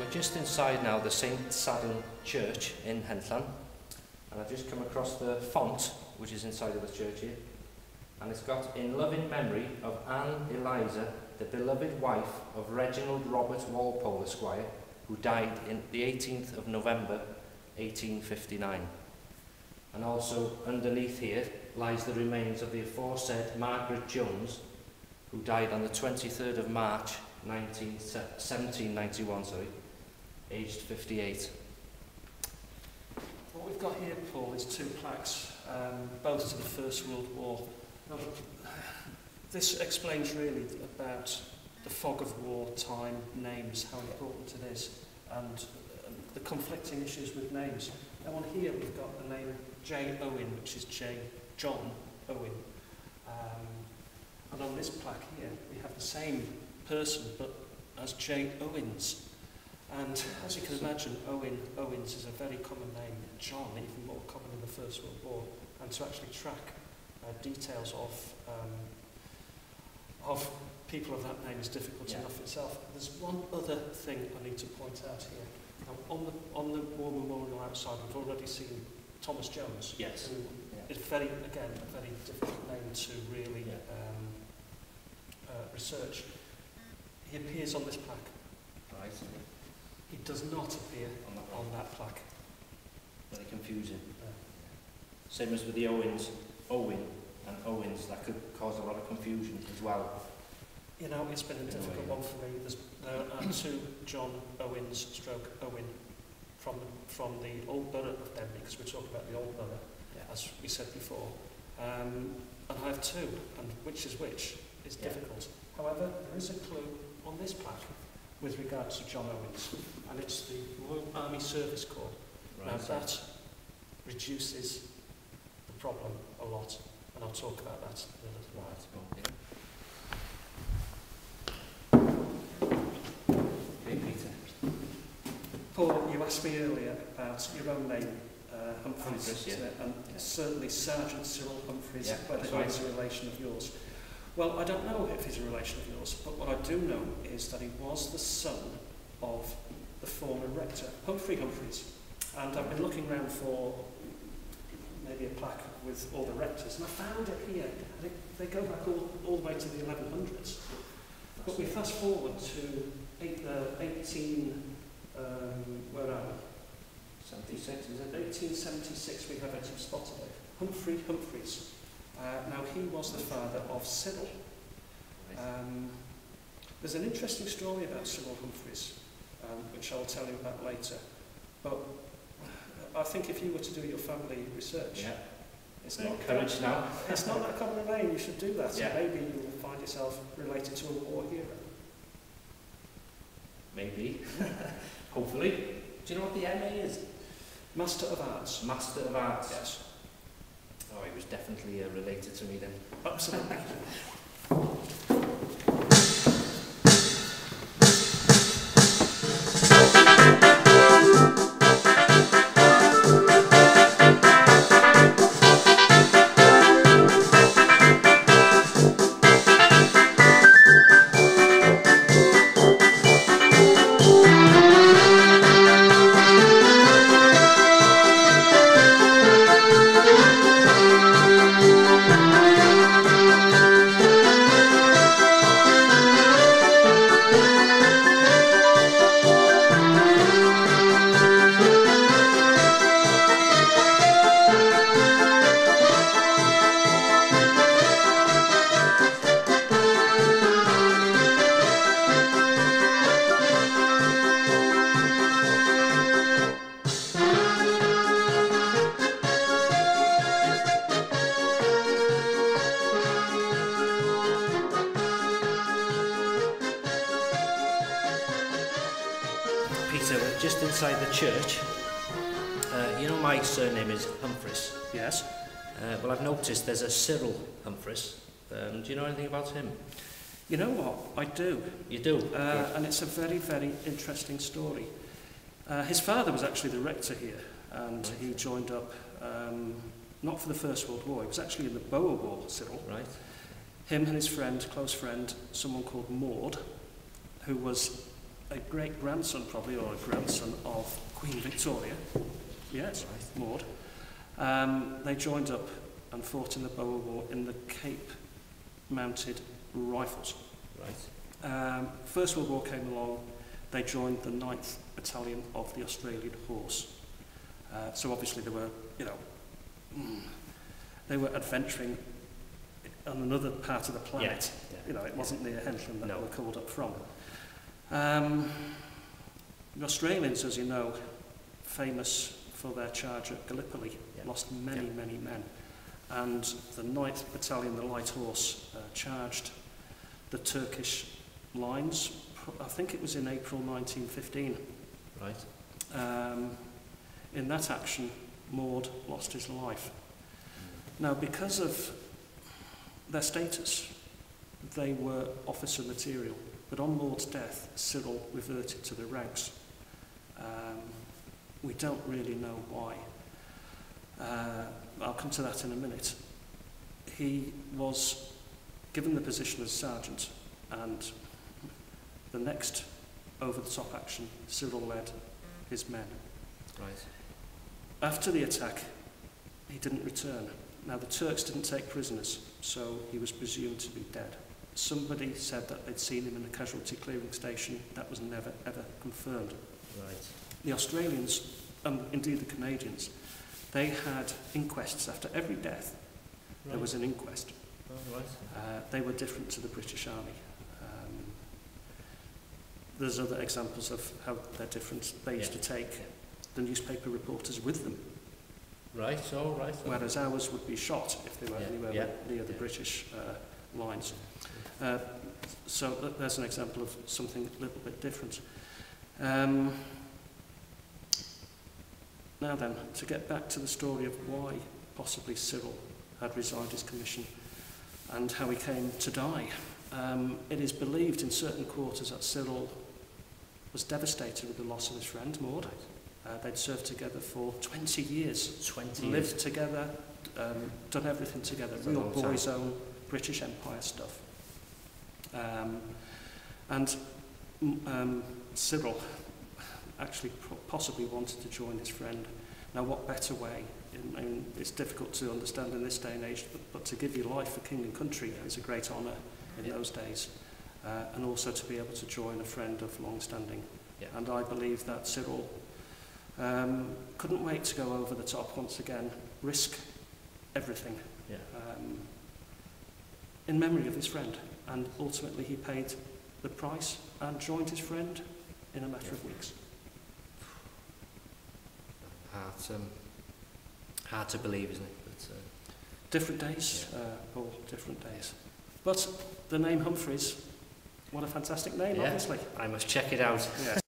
we're just inside now the St Sadden Church in Henllan, and I've just come across the font which is inside of the church here, and it's got "In loving memory of Anne Eliza, the beloved wife of Reginald Robert Walpole Esquire, who died in the 18th of November 1859. And also underneath here lies the remains of the aforesaid Margaret Jones, who died on the 23rd of March 1791, aged 58. What we've got here, Paul, is two plaques, both to the First World War. Now, this explains really about the fog of war, time, names, how important it is, and the conflicting issues with names. Now on here we've got the name J. Owen, which is John Owen. And on this plaque here we have the same person but as J. Owens. And as you can imagine, Owens is a very common name. John, even more common in the First World War. And to actually track details of people of that name is difficult enough itself. There's one other thing I need to point out here. Now, on the war memorial outside, we've already seen Thomas Jones. Yes. Who is a very difficult name to really research. He appears on this plaque. Right. He does not appear on that plaque. Very confusing. Same as with the Owens, Owen and Owens, that could cause a lot of confusion as well. You know, it's been a difficult one for me. There are two John Owens stroke Owen from the old borough of Denbigh, because we're talking about the old borough, as we said before. And I have two, and which is which is difficult. However, there is a clue on this plaque with regard to John Owens, and it's the Royal Army Service Corps. Right. Now that reduces the problem a lot, and I'll talk about that in a little while. Okay, Peter. Paul, you asked me earlier about your own name, Humphris, and certainly Sergeant Cyril Humphris, whether he's a relation of yours. Well, I don't know if he's a relation of yours, but what I do know is that he was the son of the former rector, Humphris. And I've been looking around for maybe a plaque with all the rectors, and I found it here. They go back all the way to the 1100s. But we fast forward to 76, is it? 1876, we have it spotted it. Humphris. Now, he was the father of Cyril. There's an interesting story about Cyril Humphris, which I'll tell you about later. But I think if you were to do your family research, it's not courage now. It's not that common a name. You should do that. Yeah. Maybe you will find yourself related to a war hero. Maybe. Hopefully. Do you know what the MA is? Master of Arts. Master of Arts. Yes. Oh, he was definitely related to me then. Absolutely. Peter, we're just inside the church. You know my surname is Humphris. Yes. Well, I've noticed there's a Cyril Humphris. Do you know anything about him? You know what? I do. You do? And it's a very, very interesting story. His father was actually the rector here, and he joined up, not for the First World War, he was actually in the Boer War, Cyril. Right. Him and his friend, close friend, someone called Maud, who was a great-grandson probably, or a grandson of Queen Victoria. Yes, right. Maud. They joined up and fought in the Boer War in the Cape Mounted Rifles. Right. First World War came along, they joined the 9th Battalion of the Australian Horse. So obviously they were, you know, they were adventuring on another part of the planet. Yeah. You know, it wasn't near Henllan that they were called up from. The Australians, as you know, famous for their charge at Gallipoli, lost many men. And the 9th Battalion, the Light Horse, charged the Turkish lines, I think it was in April 1915. Right. In that action, Maud lost his life. Now, because of their status, they were officer material, but on Maud's death, Cyril reverted to the ranks. We don't really know why. I'll come to that in a minute. He was given the position as sergeant, and the next over-the-top action, Cyril led his men. Right. After the attack, he didn't return. Now, the Turks didn't take prisoners, so he was presumed to be dead. Somebody said that they'd seen him in a casualty clearing station. That was never, ever confirmed. Right. The Australians, and indeed the Canadians, they had inquests after every death. Right. There was an inquest. Oh, right. They were different to the British Army. There's other examples of how they're different. They used to take the newspaper reporters with them. Right, oh, right. Whereas ours would be shot if they were anywhere near the British lines. So there's an example of something a little bit different. Now then, to get back to the story of why possibly Cyril had resigned his commission and how he came to die. It is believed in certain quarters that Cyril was devastated with the loss of his friend, Maud. They'd served together for 20 years. 20 years. Lived together, done everything together. Real boys' own British Empire stuff. And Cyril actually possibly wanted to join his friend. Now, what better way? I mean, it's difficult to understand in this day and age, but to give your life for king and country is a great honour in those days. And also to be able to join a friend of long standing. Yeah. And I believe that Cyril couldn't wait to go over the top once again, risk everything in memory of his friend. And ultimately he paid the price and joined his friend in a matter of weeks. Hard to believe, isn't it? But, different days, Paul, different days. But the name Humphris, what a fantastic name, obviously. I must check it out. Yeah.